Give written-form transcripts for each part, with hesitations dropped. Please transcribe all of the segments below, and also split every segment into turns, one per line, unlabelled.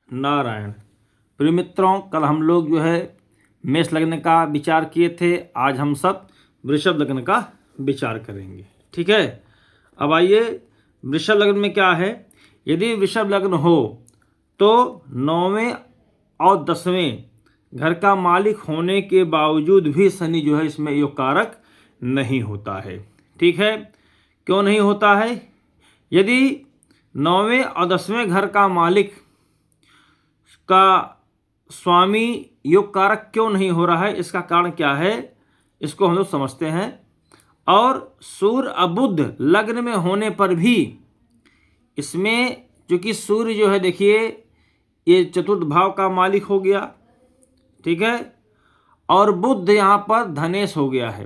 नारायण। प्रिय मित्रों, कल हम लोग जो है मेष लग्न का विचार किए थे। आज हम सब वृषभ लग्न का विचार करेंगे। ठीक है। अब आइए, वृषभ लग्न में क्या है। यदि वृषभ लग्न हो तो 9वें और 10वें घर का मालिक होने के बावजूद भी शनि जो है इसमें योग कारक नहीं होता है। ठीक है। क्यों नहीं होता है? यदि 9वें और 10वें घर का मालिक का स्वामी योग कारक क्यों नहीं हो रहा है, इसका कारण क्या है, इसको हम लोग समझते हैं। और सूर्य और बुध लग्न में होने पर भी इसमें, चूंकि सूर्य जो है देखिए ये चतुर्थ भाव का मालिक हो गया, ठीक है, और बुध यहाँ पर धनेश हो गया है,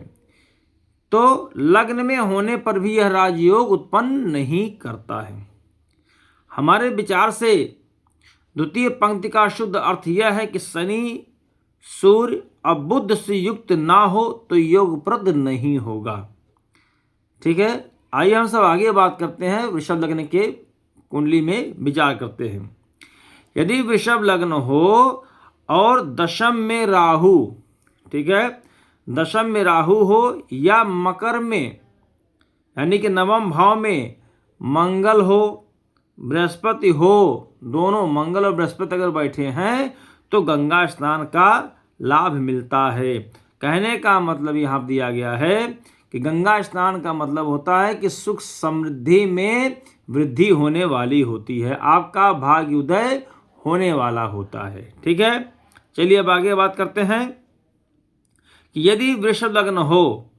तो लग्न में होने पर भी यह राजयोग उत्पन्न नहीं करता है। हमारे विचार से द्वितीय पंक्ति का शुद्ध अर्थ यह है कि शनि सूर्य और बुध से युक्त ना हो तो योगप्रद नहीं होगा। ठीक है। आइए हम सब आगे बात करते हैं, वृषभ लग्न के कुंडली में विचार करते हैं। यदि वृषभ लग्न हो और दशम में राहु, ठीक है, दशम में राहु हो या मकर में यानी कि 9वें भाव में मंगल हो, बृहस्पति हो, दोनों मंगल और बृहस्पति अगर बैठे हैं तो गंगा स्नान का लाभ मिलता है। कहने का मतलब यहाँ दिया गया है कि गंगा स्नान का मतलब होता है कि सुख समृद्धि में वृद्धि होने वाली होती है, आपका भाग्योदय होने वाला होता है। ठीक है। चलिए अब आगे बात करते हैं कि यदि वृषभ लग्न हो,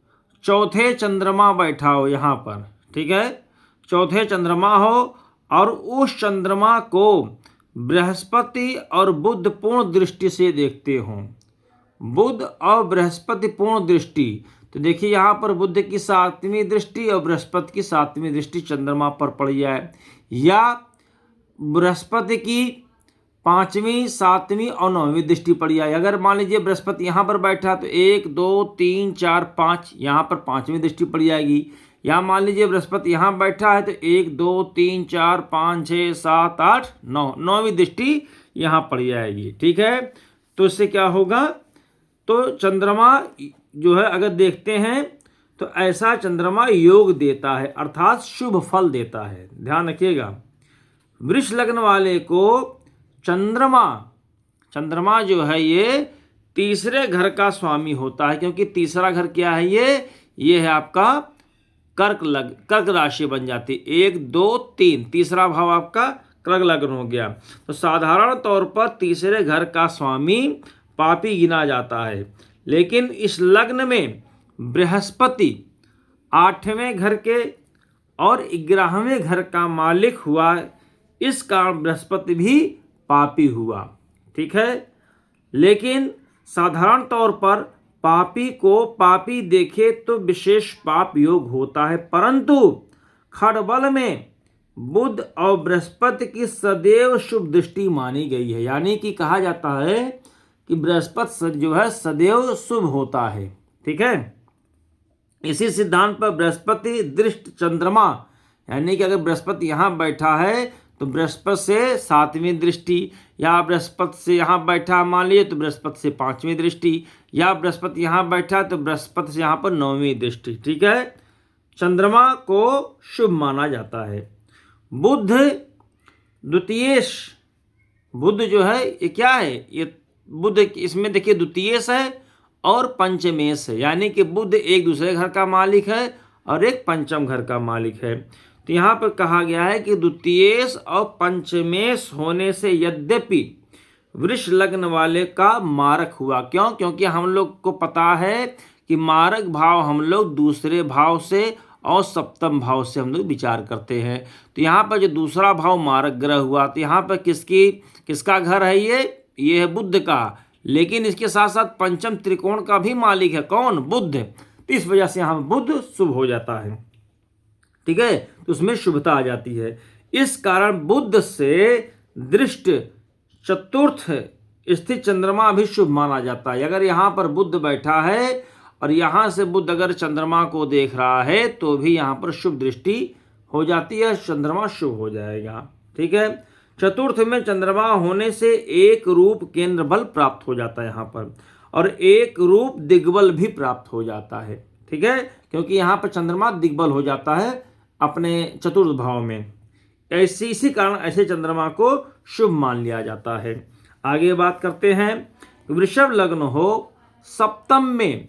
चौथे चंद्रमा बैठा हो यहाँ पर, ठीक है, चौथे चंद्रमा हो और उस चंद्रमा को बृहस्पति और बुध पूर्ण दृष्टि से देखते हों, बुध और बृहस्पति पूर्ण दृष्टि, तो देखिए यहाँ पर बुध की 7वीं दृष्टि और बृहस्पति की 7वीं दृष्टि चंद्रमा पर पड़ जाए, या बृहस्पति की 5वीं 7वीं और 9वीं दृष्टि पड़ जाए। अगर मान लीजिए बृहस्पति यहाँ पर बैठा तो 1 2 3 4 5 यहाँ पर 5वीं दृष्टि पड़ जाएगी। या मान लीजिए बृहस्पति यहाँ बैठा है तो 1 2 3 4 5 6 7 8 9, 9वीं दृष्टि यहाँ पड़ जाएगी। ठीक है। तो इससे क्या होगा, तो चंद्रमा जो है अगर देखते हैं तो ऐसा चंद्रमा योग देता है, अर्थात शुभ फल देता है। ध्यान रखिएगा, वृष लग्न वाले को चंद्रमा जो है ये तीसरे घर का स्वामी होता है, क्योंकि तीसरा घर क्या है, ये है आपका कर्क राशि बन जाती है। 1 2 3 तीसरा भाव आपका कर्क लग्न हो गया। तो साधारण तौर पर तीसरे घर का स्वामी पापी गिना जाता है, लेकिन इस लग्न में बृहस्पति 8वें घर के और 11वें घर का मालिक हुआ, इस कारण बृहस्पति भी पापी हुआ। ठीक है। लेकिन साधारण तौर पर पापी को पापी देखे तो विशेष पाप योग होता है, परंतु खड़बल में बुध और बृहस्पति की सदैव शुभ दृष्टि मानी गई है। यानी कि कहा जाता है कि बृहस्पति जो है सदैव शुभ होता है। ठीक है। इसी सिद्धांत पर बृहस्पति दृष्ट चंद्रमा, यानी कि अगर बृहस्पति यहाँ बैठा है तो बृहस्पति से 7वीं दृष्टि, या बृहस्पति से यहाँ बैठा मान लीजिए तो बृहस्पति से 5वीं दृष्टि, या बृहस्पति यहाँ बैठा तो बृहस्पति से यहाँ पर 9वीं दृष्टि। ठीक है। चंद्रमा को शुभ माना जाता है। बुध द्वितीयेश, बुध जो है ये क्या है, ये बुध इसमें देखिए द्वितीयेश है और पंचमेश है, यानी कि बुध एक दूसरे घर का मालिक है और एक पंचम घर का मालिक है। तो यहाँ पर कहा गया है कि द्वितीयेश और पंचमेश होने से यद्यपि वृष लग्न वाले का मारक हुआ। क्यों? क्योंकि हम लोग को पता है कि मारक भाव हम लोग दूसरे भाव से और सप्तम भाव से हम लोग विचार करते हैं। तो यहाँ पर जो दूसरा भाव मारक ग्रह हुआ, तो यहाँ पर किसका घर है, ये है बुध का, लेकिन इसके साथ साथ पंचम त्रिकोण का भी मालिक है। कौन? बुध। तो इस वजह से यहाँ बुध शुभ हो जाता है। ठीक है। तो उसमें शुभता आ जाती है। इस कारण बुध से दृष्ट चतुर्थ स्थित चंद्रमा भी शुभ माना जाता है। अगर यहाँ पर बुध बैठा है और यहाँ से बुध अगर चंद्रमा को देख रहा है तो भी यहाँ पर शुभ दृष्टि हो जाती है, चंद्रमा शुभ हो जाएगा। ठीक है। चतुर्थ में चंद्रमा होने से एक रूप केंद्र बल प्राप्त हो जाता है यहाँ पर, और एक रूप दिग्बल भी प्राप्त हो जाता है। ठीक है, क्योंकि यहाँ पर चंद्रमा दिग्बल हो जाता है अपने चतुर्थ भाव में। इसी कारण ऐसे चंद्रमा को शुभ मान लिया जाता है। आगे बात करते हैं, वृषभ लग्न हो, सप्तम में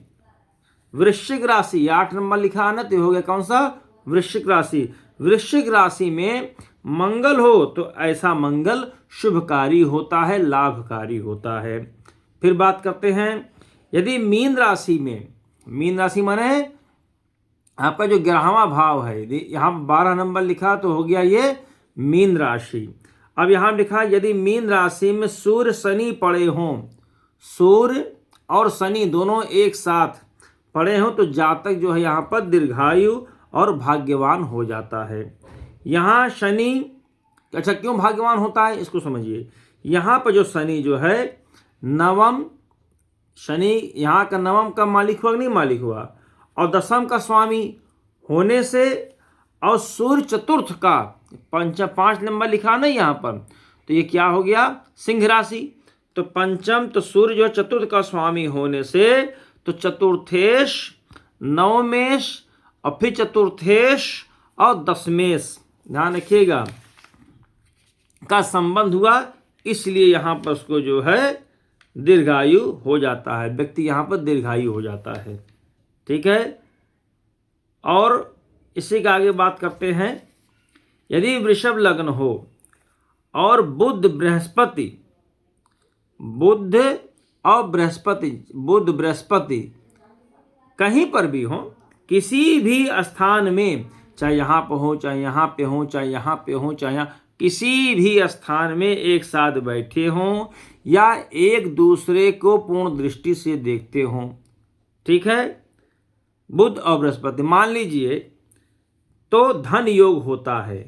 वृश्चिक राशि, 8 नंबर लिखा है ना, तो हो गया कौन सा, वृश्चिक राशि। वृश्चिक राशि में मंगल हो तो ऐसा मंगल शुभकारी होता है, लाभकारी होता है। फिर बात करते हैं, यदि मीन राशि में, मीन राशि माने आपका जो 11वां भाव है, यहाँ 12 नंबर लिखा तो हो गया ये मीन राशि। अब यहाँ लिखा यदि मीन राशि में सूर्य शनि पड़े हों, सूर्य और शनि दोनों एक साथ पड़े हों तो जातक जो है यहाँ पर दीर्घायु और भाग्यवान हो जाता है। यहाँ शनि, अच्छा क्यों भाग्यवान होता है इसको समझिए। यहाँ पर जो शनि जो है नवम, शनि यहाँ का नवम का मालिक हुआ नहीं, मालिक हुआ, और दशम का स्वामी होने से, और सूर्य चतुर्थ का 5 नंबर लिखा नहीं यहाँ पर, तो ये क्या हो गया, सिंह राशि। तो पंचम तो सूर्य जो चतुर्थ का स्वामी होने से, तो चतुर्थेश, नवमेश और फिर चतुर्थेश और दशमेश, ध्यान रखिएगा, का संबंध हुआ, इसलिए यहाँ पर उसको जो है दीर्घायु हो जाता है, व्यक्ति यहाँ पर दीर्घायु हो जाता है। ठीक है, और इसी का आगे बात करते हैं, यदि वृषभ लग्न हो और बुध बृहस्पति, बुध और बृहस्पति, बुध बृहस्पति कहीं पर भी हो, किसी भी स्थान में, चाहे यहाँ पर हो, चाहे यहाँ पे हो, चाहे यहाँ पे हो, चाहे यहाँ किसी भी स्थान में एक साथ बैठे हों या एक दूसरे को पूर्ण दृष्टि से देखते हों। ठीक है, बुध और बृहस्पति मान लीजिए, तो धन योग होता है।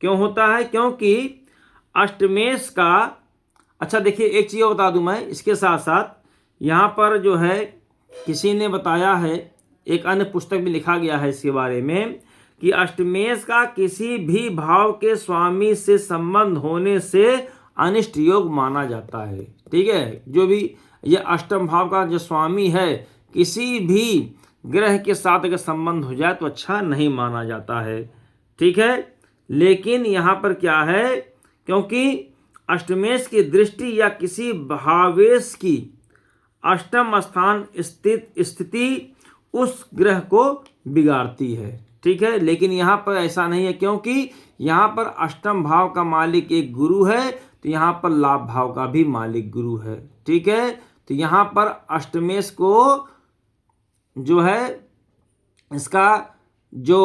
क्यों होता है, क्योंकि अष्टमेश का, अच्छा देखिए एक चीज़ बता दूं मैं इसके साथ साथ, यहाँ पर जो है किसी ने बताया है, एक अन्य पुस्तक में लिखा गया है इसके बारे में, कि अष्टमेश का किसी भी भाव के स्वामी से संबंध होने से अनिष्ट योग माना जाता है। ठीक है, जो भी ये अष्टम भाव का जो स्वामी है, किसी भी ग्रह के साथ अगर संबंध हो जाए तो अच्छा नहीं माना जाता है। ठीक है, लेकिन यहाँ पर क्या है, क्योंकि अष्टमेश की दृष्टि या किसी भावेश की अष्टम स्थान स्थिति उस ग्रह को बिगाड़ती है। ठीक है, लेकिन यहाँ पर ऐसा नहीं है, क्योंकि यहाँ पर अष्टम भाव का मालिक एक गुरु है, तो यहाँ पर लाभ भाव का भी मालिक गुरु है। ठीक है, तो यहाँ पर अष्टमेश को जो है इसका जो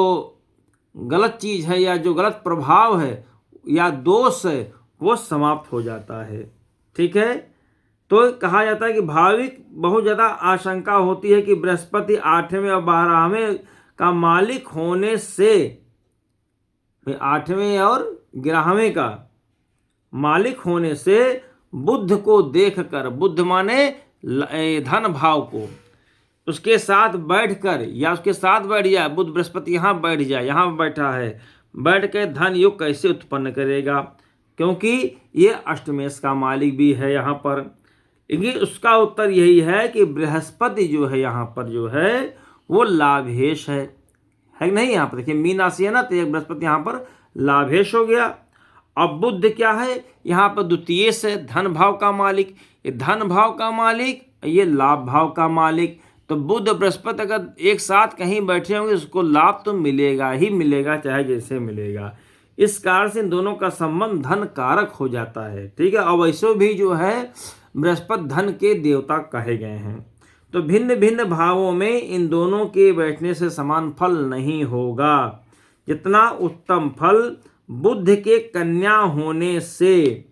गलत चीज़ है या जो गलत प्रभाव है या दोष है वो समाप्त हो जाता है। ठीक है, तो कहा जाता है कि भाविक बहुत ज़्यादा आशंका होती है कि बृहस्पति 8वें और 12वें का मालिक होने से, 8वें और 11वें का मालिक होने से बुध को देखकर, बुध माने धन भाव को, उसके साथ बैठकर या उसके साथ बैठ जाए, बुध बृहस्पति यहाँ बैठ जाए, यहाँ बैठा है, बैठ के धन योग कैसे उत्पन्न करेगा, क्योंकि ये अष्टमेश का मालिक भी है यहाँ पर। उसका उत्तर यही है कि बृहस्पति जो है यहाँ पर जो है वो लाभेश है नहीं। यहाँ पर देखिए मीन राशि है ना, तो एक बृहस्पति यहाँ पर लाभेश हो गया। अब बुध क्या है, यहाँ पर द्वितीय से धन भाव का मालिक, ये धन भाव का मालिक, ये लाभ भाव का मालिक। तो बुध बृहस्पति अगर एक साथ कहीं बैठे होंगे उसको लाभ तो मिलेगा ही मिलेगा, चाहे जैसे मिलेगा। इस कारण से इन दोनों का संबंध धन कारक हो जाता है। ठीक है, और वैसे भी जो है बृहस्पति धन के देवता कहे गए हैं। तो भिन्न भिन्न भावों में इन दोनों के बैठने से समान फल नहीं होगा। जितना उत्तम फल बुध के कन्या होने से।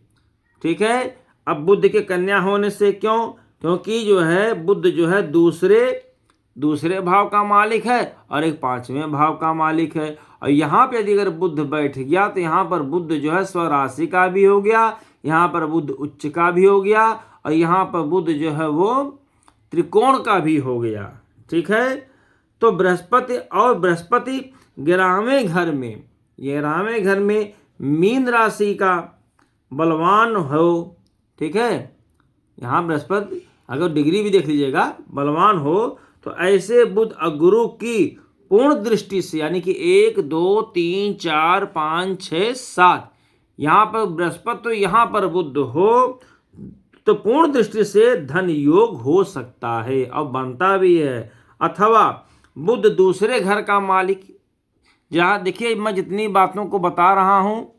ठीक है, अब बुध के कन्या होने से क्यों, क्योंकि जो है बुध जो है दूसरे भाव का मालिक है और एक 5वें भाव का मालिक है। और यहाँ पे यदि अगर बुध बैठ गया तो यहाँ पर बुध जो है स्वराशि का भी हो गया, यहाँ पर बुध उच्च का भी हो गया, और यहाँ पर बुध जो है वो त्रिकोण का भी हो गया। ठीक है, तो बृहस्पति 11वें घर में मीन राशि का बलवान हो, ठीक है, यहाँ बृहस्पति अगर डिग्री भी देख लीजिएगा, बलवान हो, तो ऐसे बुध गुरु की पूर्ण दृष्टि से, यानी कि 1 2 3 4 5 6 7, यहाँ पर बृहस्पति तो यहाँ पर बुध हो तो पूर्ण दृष्टि से धन योग हो सकता है और बनता भी है। अथवा बुध दूसरे घर का मालिक, जहाँ देखिए मैं जितनी बातों को बता रहा हूँ,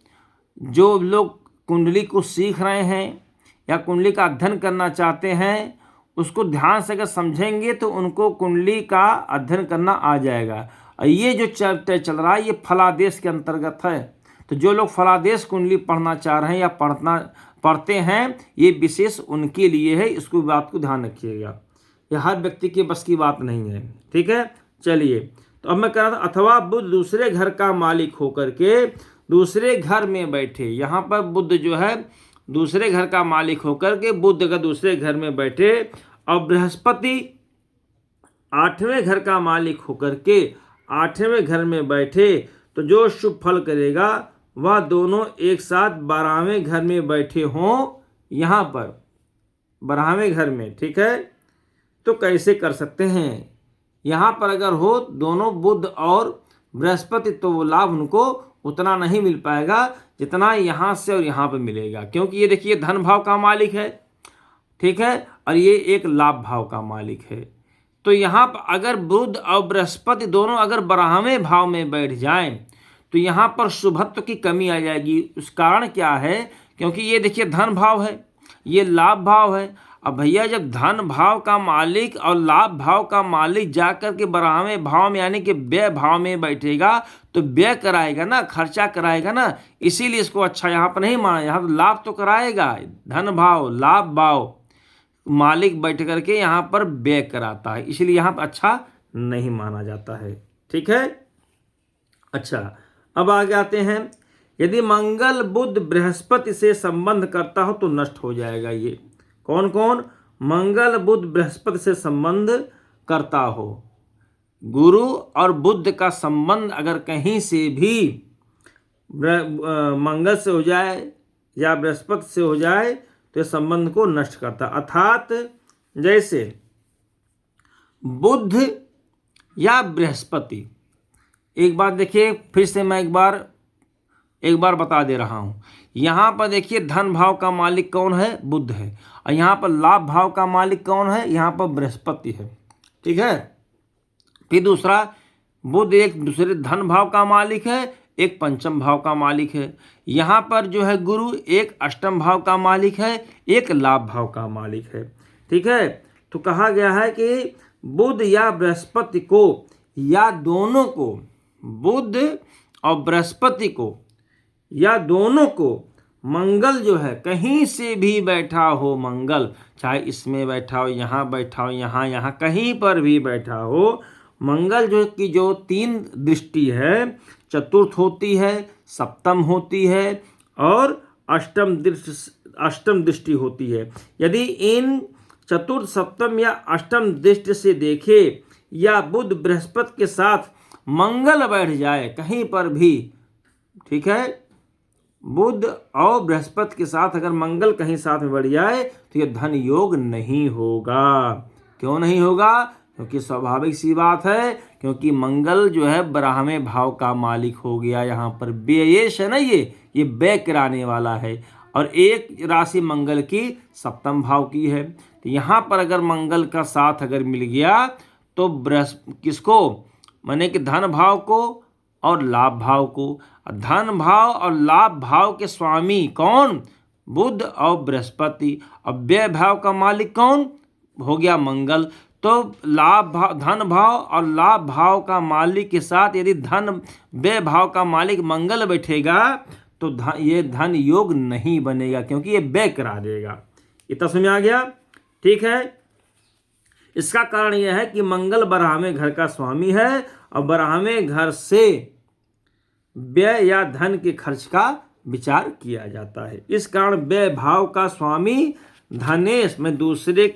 जो लोग कुंडली को सीख रहे हैं या कुंडली का अध्ययन करना चाहते हैं, उसको ध्यान से अगर समझेंगे तो उनको कुंडली का अध्ययन करना आ जाएगा। और ये जो चल रहा है ये फलादेश के अंतर्गत है। तो जो लोग फलादेश कुंडली पढ़ना चाह रहे हैं या पढ़ते हैं, ये विशेष उनके लिए है, इसको बात को ध्यान रखिएगा, यह हर व्यक्ति के बस की बात नहीं है, ठीक है। चलिए, तो अब मैं कह रहा था अथवा बुध दूसरे घर का मालिक होकर के दूसरे घर में बैठे, यहाँ पर बुध जो है दूसरे घर का मालिक होकर के बुध का दूसरे घर में बैठे, और बृहस्पति 8वें घर का मालिक होकर के 8वें घर में बैठे, तो जो शुभ फल करेगा वह दोनों एक साथ 12वें घर में बैठे हों, यहाँ पर 12वें घर में, ठीक है। तो कैसे कर सकते हैं, यहाँ पर अगर हो दोनों बुध और बृहस्पति, तो वो लाभ उनको उतना नहीं मिल पाएगा जितना यहाँ से और यहाँ पर मिलेगा, क्योंकि ये देखिए धन भाव का मालिक है, ठीक है, और ये एक लाभ भाव का मालिक है। तो यहाँ पर अगर बुध और बृहस्पति दोनों अगर 12वें भाव में बैठ जाएं तो यहाँ पर शुभत्व की कमी आ जाएगी। उस कारण क्या है, क्योंकि ये देखिए धन भाव है, ये लाभ भाव है। अब भैया जब धन भाव का मालिक और लाभ भाव का मालिक जाकर के 12वें भाव में यानी कि व्यय भाव में बैठेगा तो व्यय कराएगा ना, खर्चा कराएगा ना, इसीलिए इसको अच्छा यहाँ पर नहीं माना। यहाँ तो लाभ तो कराएगा, धन भाव लाभ भाव मालिक बैठ करके यहाँ पर व्यय कराता है, इसलिए यहाँ पर अच्छा नहीं माना जाता है, ठीक है। अच्छा, अब आगे आते हैं, यदि मंगल बुध बृहस्पति से संबंध करता हो तो नष्ट हो जाएगा। ये कौन कौन, मंगल बुध बृहस्पति से संबंध करता हो, गुरु और बुध का संबंध अगर कहीं से भी मंगल से हो जाए या बृहस्पति से हो जाए तो संबंध को नष्ट करता। अर्थात जैसे बुध या बृहस्पति, एक बार देखिए फिर से मैं एक बार बता दे रहा हूँ। यहाँ पर देखिए धन भाव का मालिक कौन है, बुध है, और यहाँ पर लाभ भाव का मालिक कौन है, यहाँ पर बृहस्पति है, ठीक है। फिर दूसरा, बुध एक दूसरे धन भाव का मालिक है, एक पंचम भाव का मालिक है। यहाँ पर जो है गुरु एक अष्टम भाव का मालिक है, एक लाभ भाव का मालिक है, ठीक है। तो कहा गया है कि बुध या बृहस्पति को या दोनों को, बुध और बृहस्पति को या दोनों को मंगल जो है कहीं से भी बैठा हो, मंगल चाहे इसमें बैठा हो, यहाँ बैठा हो, यहाँ कहीं पर भी बैठा हो, मंगल जो की जो 3 दृष्टि है, चतुर्थ होती है, सप्तम होती है और अष्टम दृष्टि होती है। यदि इन चतुर्थ सप्तम या अष्टम दृष्टि से देखे या बुध बृहस्पति के साथ मंगल बैठ जाए कहीं पर भी, ठीक है, बुध और बृहस्पति के साथ अगर मंगल कहीं साथ में बढ़ जाए तो यह धन योग नहीं होगा। क्यों नहीं होगा, क्योंकि स्वाभाविक सी बात है, क्योंकि मंगल जो है 12वें भाव का मालिक हो गया। यहाँ पर व्ययेश है ना, ये व्यय कराने वाला है, और एक राशि मंगल की सप्तम भाव की है। तो यहाँ पर अगर मंगल का साथ अगर मिल गया तो किसको, माने कि धन भाव को और लाभ भाव को। धन भाव और लाभ भाव के स्वामी कौन, बुध और बृहस्पति, और व्यय भाव का मालिक कौन हो गया, मंगल। तो धन भाव और लाभ भाव का मालिक के साथ यदि व्यय भाव का मालिक मंगल बैठेगा तो ये धन योग नहीं बनेगा, क्योंकि ये व्यय करा देगा। इतना समझ आ गया, ठीक है। इसका कारण यह है कि मंगल 12वें घर का स्वामी है और 12वें घर से व्यय या धन के खर्च का विचार किया जाता है। इस कारण व्यय भाव का स्वामी धनेश में दूसरे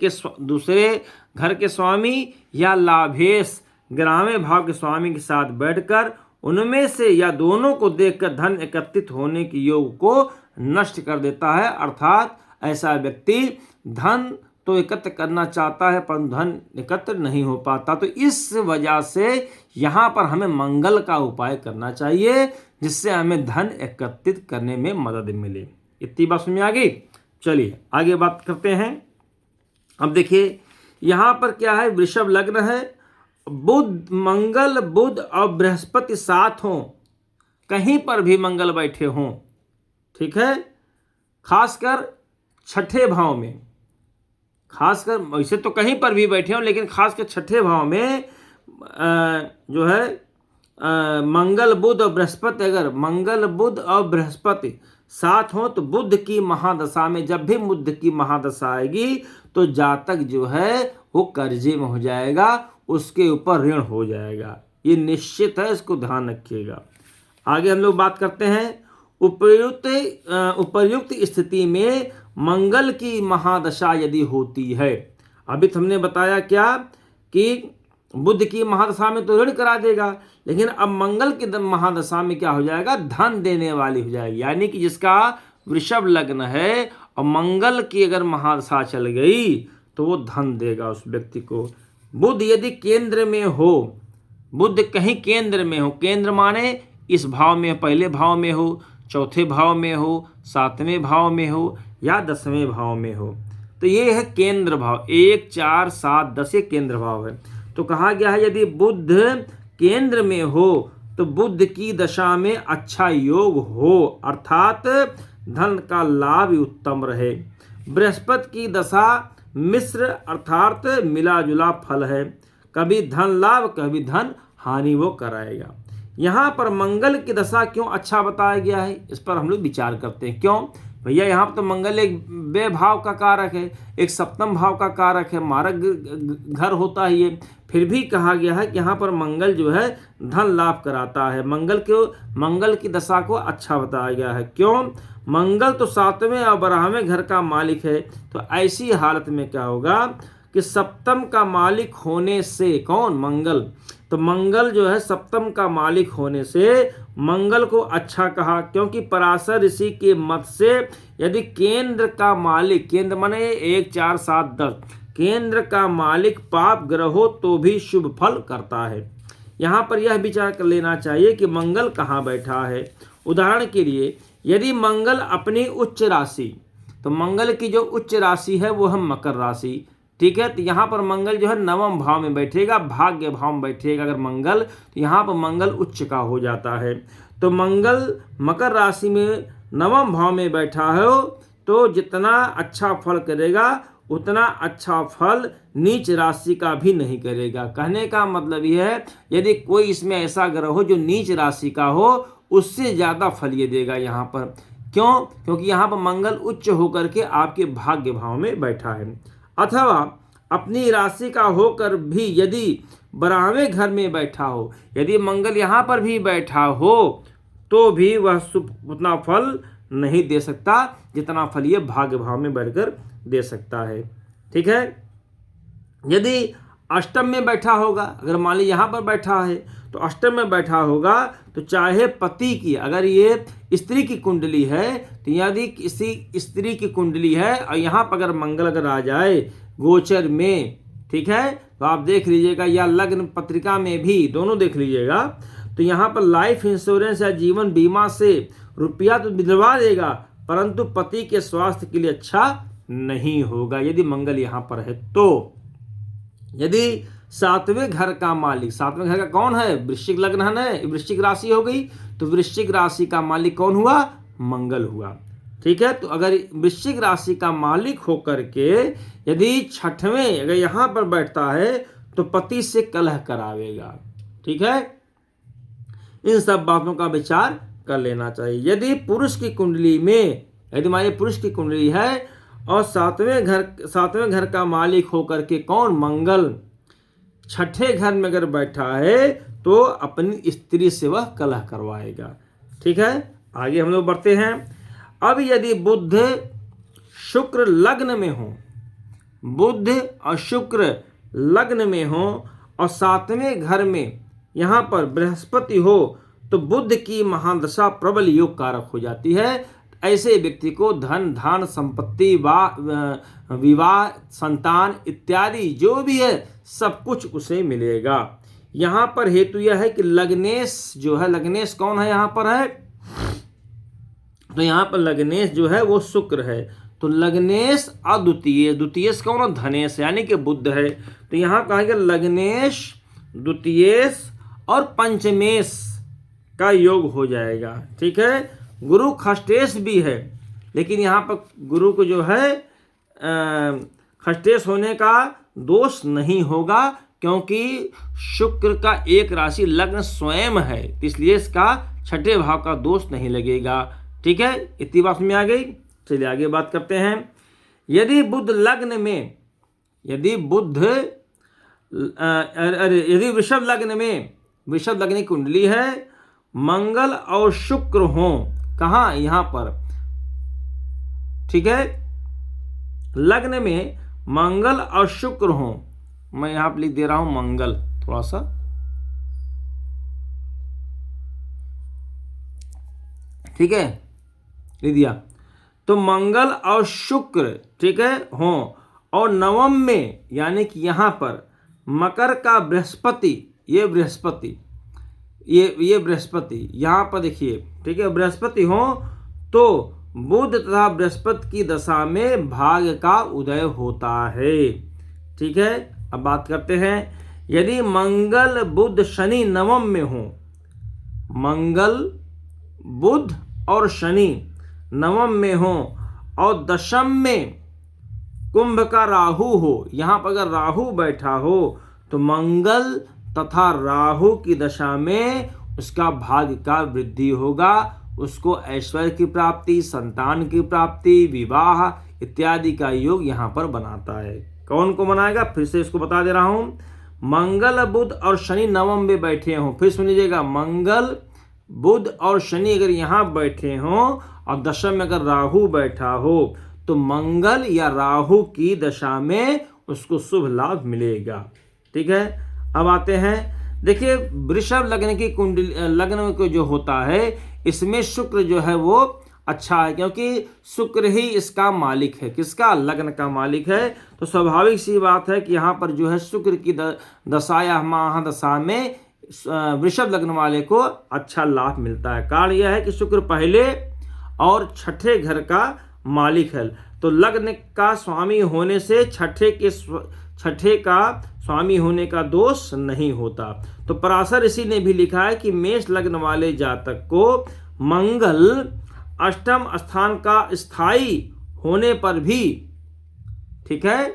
घर के स्वामी या लाभेश 11वें भाव के स्वामी के साथ बैठकर उनमें से या दोनों को देखकर धन एकत्रित होने के योग को नष्ट कर देता है। अर्थात ऐसा व्यक्ति धन तो एकत्र करना चाहता है परंतु धन एकत्र नहीं हो पाता। तो इस वजह से यहाँ पर हमें मंगल का उपाय करना चाहिए जिससे हमें धन एकत्रित करने में मदद मिले। इतनी बात समझ में आ गई। चलिए आगे बात करते हैं। अब देखिए यहाँ पर क्या है, वृषभ लग्न है, बुध मंगल बुध और बृहस्पति साथ हों, कहीं पर भी मंगल बैठे हों, ठीक है, खासकर छठे भाव में, खासकर वैसे तो कहीं पर भी बैठे हों लेकिन खासकर छठे भाव में जो है मंगल बुध और बृहस्पति, अगर मंगल बुध और बृहस्पति साथ हो तो बुध की महादशा में, जब भी बुध की महादशा आएगी तो जातक जो है वो कर्जे में हो जाएगा, उसके ऊपर ऋण हो जाएगा, ये निश्चित है, इसको ध्यान रखिएगा। आगे हम लोग बात करते हैं। उपर्युक्त स्थिति में मंगल की महादशा यदि होती है, अभी तो हमने बताया क्या कि बुध की महादशा में तो ऋण करा देगा, लेकिन अब मंगल की महादशा में क्या हो जाएगा, धन देने वाली हो जाएगी। यानी कि जिसका वृषभ लग्न है और मंगल की अगर महादशा चल गई तो वो धन देगा उस व्यक्ति को। बुध यदि केंद्र में हो, बुध कहीं केंद्र में हो, केंद्र माने इस भाव में, पहले भाव में हो, चौथे भाव में हो, सातवें भाव में हो या 10वें भाव में हो, तो ये है केंद्र भाव। 1 4 7 10 ये केंद्र भाव है। तो कहा गया है यदि बुध केंद्र में हो तो बुध की दशा में अच्छा योग हो, अर्थात धन का लाभ उत्तम रहे। बृहस्पति की दशा मिश्र अर्थात मिला जुला फल है, कभी धन लाभ कभी धन हानि वो कराएगा। यहाँ पर मंगल की दशा क्यों अच्छा बताया गया है, इस पर हम लोग विचार करते हैं। क्यों भैया, यहाँ पर तो मंगल एक बे भाव का कारक है, एक सप्तम भाव का कारक है, मारक घर होता है ये, फिर भी कहा गया है कि यहाँ पर मंगल जो है धन लाभ कराता है। मंगल की दशा को अच्छा बताया गया है। क्यों, मंगल तो 7वें और 12वें घर का मालिक है, तो ऐसी हालत में क्या होगा कि सप्तम का मालिक होने से, कौन, मंगल, तो मंगल जो है सप्तम का मालिक होने से मंगल को अच्छा कहा, क्योंकि पराशर ऋषि के मत से यदि केंद्र का मालिक, केंद्र माने 1 4 7 10, केंद्र का मालिक पाप ग्रह हो तो भी शुभ फल करता है। यहाँ पर यह विचार कर लेना चाहिए कि मंगल कहाँ बैठा है। उदाहरण के लिए यदि मंगल अपनी उच्च राशि, तो मंगल की जो उच्च राशि है वो है मकर राशि, ठीक है, तो यहाँ पर मंगल जो है 9वें भाव में बैठेगा, भाग्य भाव में बैठेगा अगर मंगल, तो यहाँ पर मंगल उच्च का हो जाता है। तो मंगल मकर राशि में 9वें भाव में बैठा है तो जितना अच्छा फल करेगा उतना अच्छा फल नीच राशि का भी नहीं करेगा। कहने का मतलब यह है यदि कोई इसमें ऐसा ग्रह हो जो नीच राशि का हो उससे ज़्यादा फल ये देगा यहाँ पर। क्यों, क्योंकि यहाँ पर मंगल उच्च होकर के आपके भाग्य भाव में बैठा है। अथवा अपनी राशि का होकर भी यदि 12वें घर में बैठा हो, यदि मंगल यहाँ पर भी बैठा हो तो भी वह उतना फल नहीं दे सकता जितना फल ये भाग्य भाव में बैठकर दे सकता है। ठीक है, यदि अष्टम में बैठा होगा, अगर मान लीजिए यहाँ पर बैठा है तो अष्टम में बैठा होगा तो चाहे पति की, अगर ये स्त्री की कुंडली है तो यदि किसी स्त्री की कुंडली है और यहाँ पर अगर मंगल अगर आ जाए गोचर में, ठीक है, तो आप देख लीजिएगा, या लग्न पत्रिका में भी दोनों देख लीजिएगा, तो यहाँ पर लाइफ इंश्योरेंस या जीवन बीमा से रुपया तो दिलवा देगा परंतु पति के स्वास्थ्य के लिए अच्छा नहीं होगा यदि मंगल यहाँ पर है। तो यदि 7वें घर का मालिक, 7वें घर का कौन है, वृश्चिक लग्न है, वृश्चिक राशि हो गई, तो वृश्चिक राशि का मालिक कौन हुआ, मंगल हुआ। ठीक है, तो अगर वृश्चिक राशि का मालिक होकर के यदि 6वें अगर यहाँ पर बैठता है तो पति से कलह करावेगा। ठीक है, इन सब बातों का विचार कर लेना चाहिए। यदि पुरुष की कुंडली में, यदि हमारे पुरुष की कुंडली है और 7वें घर का मालिक होकर के कौन, मंगल, 6ठे घर में अगर बैठा है तो अपनी स्त्री से वह कलह करवाएगा। ठीक है, आगे हम लोग बढ़ते हैं। अब यदि बुध शुक्र लग्न में हो, बुध और शुक्र लग्न में हो और 7वें घर में यहाँ पर बृहस्पति हो तो बुध की महादशा प्रबल योग कारक हो जाती है। ऐसे व्यक्ति को धन धान संपत्ति विवाह संतान इत्यादि जो भी है सब कुछ उसे मिलेगा। यहाँ पर हेतु यह है कि लग्नेश जो है, लग्नेश कौन है यहाँ पर है, तो यहाँ पर लग्नेश जो है वो शुक्र है। तो लग्नेश अद्वितीय, द्वितीय कौन है, धनेश यानी कि बुध है। तो यहाँ कहेंगे लग्नेश द्वितीयेश और पंचमेश का योग हो जाएगा। ठीक है, गुरु खष्टेश भी है, लेकिन यहाँ पर गुरु को जो है खष्टेश होने का दोष नहीं होगा, क्योंकि शुक्र का एक राशि लग्न स्वयं है, इसलिए इसका छठे भाव का दोष नहीं लगेगा। ठीक है, इतनी बात में आ गई। चलिए आगे बात करते हैं। यदि बुध लग्न में, यदि वृषभ लग्न में, वृषभ लग्न की कुंडली है, मंगल और शुक्र हो, कहाँ, यहाँ पर, ठीक है, लग्न में मंगल और शुक्र हो, मैं यहाँ पर लिख दे रहा हूं मंगल, थोड़ा सा, ठीक है, लिख दिया। तो मंगल और शुक्र, ठीक है, हो, और नवम में यानी कि यहाँ पर मकर का बृहस्पति, ये बृहस्पति, ये बृहस्पति यहाँ पर देखिए, ठीक है, बृहस्पति हो, तो बुध तथा बृहस्पति की दशा में भाग्य का उदय होता है। ठीक है, अब बात करते हैं। यदि मंगल बुध शनि नवम में हो, मंगल बुध और शनि नवम में हो और दशम में कुंभ का राहु हो, यहाँ पर अगर राहु बैठा हो तो मंगल तथा राहु की दशा में उसका भाग्य का वृद्धि होगा, उसको ऐश्वर्य की प्राप्ति, संतान की प्राप्ति, विवाह इत्यादि का योग यहाँ पर बनाता है। कौन को बनाएगा, फिर से इसको बता दे रहा हूं। मंगल बुध और शनि नवम में बैठे हों, फिर सुन लीजिएगा, मंगल बुध और शनि अगर यहाँ बैठे हों और दशम में अगर राहु बैठा हो, तो मंगल या राहु की दशा में उसको शुभ लाभ मिलेगा। ठीक है, अब आते हैं, देखिए वृषभ लग्न की कुंडली, लग्न को जो होता है इसमें शुक्र जो है वो अच्छा है, क्योंकि शुक्र ही इसका मालिक है, किसका, लग्न का मालिक है। तो स्वाभाविक सी बात है कि यहाँ पर जो है शुक्र की दशा या महादशा में वृषभ लग्न वाले को अच्छा लाभ मिलता है। कारण यह है कि शुक्र पहले और छठे घर का मालिक है, तो लग्न का स्वामी होने से छठे का स्वामी होने का दोष नहीं होता। तो पराशर ऋषि ने भी लिखा है कि मेष लग्न वाले जातक को मंगल अष्टम स्थान का स्थायी होने पर भी, ठीक है,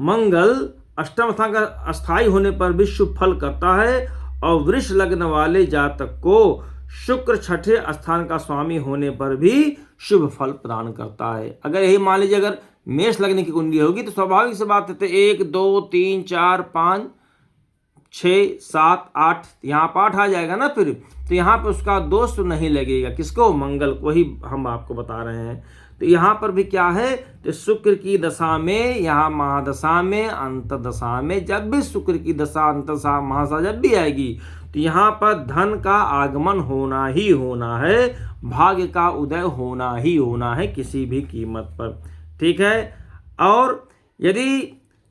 मंगल अष्टम स्थान का स्थायी होने पर भी शुभ फल करता है, और वृष लग्न वाले जातक को शुक्र छठे स्थान का स्वामी होने पर भी शुभ फल प्रदान करता है। अगर यही मान लीजिए अगर मेष लग्न की कुंडली होगी तो स्वाभाविक से बात है, 1 2 3 4 5 6 7 8, यहाँ पर 8 आ जाएगा ना, फिर तो यहाँ पर उसका दोष तो नहीं लगेगा, किसको, मंगल को ही हम आपको बता रहे हैं। तो यहाँ पर भी क्या है, तो शुक्र की दशा में, यहाँ महादशा में, अंत दशा में, जब भी शुक्र की दशा अंत दशा महादशा जब भी आएगी तो यहाँ पर धन का आगमन होना ही होना है, भाग्य का उदय होना ही होना है किसी भी कीमत पर। ठीक है, और यदि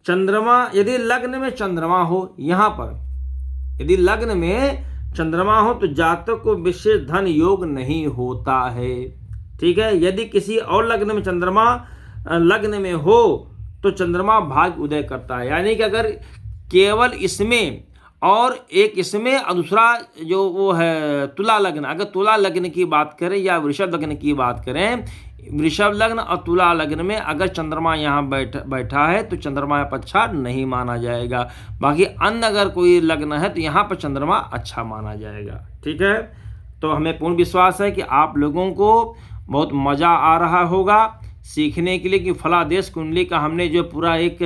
चंद्रमा, यदि लग्न में चंद्रमा हो, यहाँ पर यदि लग्न में चंद्रमा हो तो जातक को विशेष धन योग नहीं होता है। ठीक है, यदि किसी और लग्न में चंद्रमा लग्न में हो तो चंद्रमा भाग्य उदय करता है, यानी कि अगर केवल इसमें और एक इसमें और दूसरा जो वो है तुला लग्न, अगर तुला लग्न की बात करें या वृषभ लग्न की बात करें, वृषभ लग्न और तुला लग्न में अगर चंद्रमा यहाँ बैठा है तो चंद्रमा यहाँ पर अच्छा नहीं माना जाएगा। बाकी अन्य अगर कोई लग्न है तो यहाँ पर चंद्रमा अच्छा माना जाएगा। ठीक है, तो हमें पूर्ण विश्वास है कि आप लोगों को बहुत मज़ा आ रहा होगा सीखने के लिए, कि फलादेश कुंडली का हमने जो पूरा एक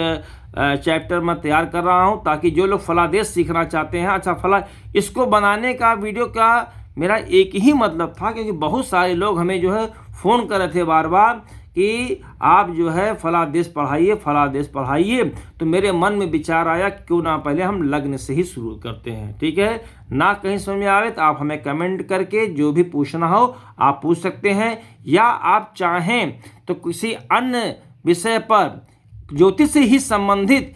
चैप्टर मैं तैयार कर रहा हूँ, ताकि जो लोग फलादेश सीखना चाहते हैं, अच्छा फला, इसको बनाने का वीडियो का मेरा एक ही मतलब था, क्योंकि बहुत सारे लोग हमें जो है फ़ोन कर रहे थे बार बार कि आप जो है फला देश पढ़ाइए, तो मेरे मन में विचार आया क्यों ना पहले हम लग्न से ही शुरू करते हैं। ठीक है, ना कहीं समझ में आवे तो आप हमें कमेंट करके जो भी पूछना हो आप पूछ सकते हैं, या आप चाहें तो किसी अन्य विषय पर ज्योतिष से ही संबंधित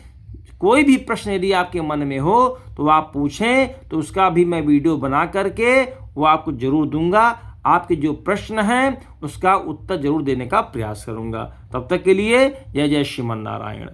कोई भी प्रश्न यदि आपके मन में हो तो आप पूछें, तो उसका भी मैं वीडियो बना करके वो आपको जरूर दूंगा। आपके जो प्रश्न हैं उसका उत्तर जरूर देने का प्रयास करूंगा। तब तक के लिए जय जय श्रीमन नारायण।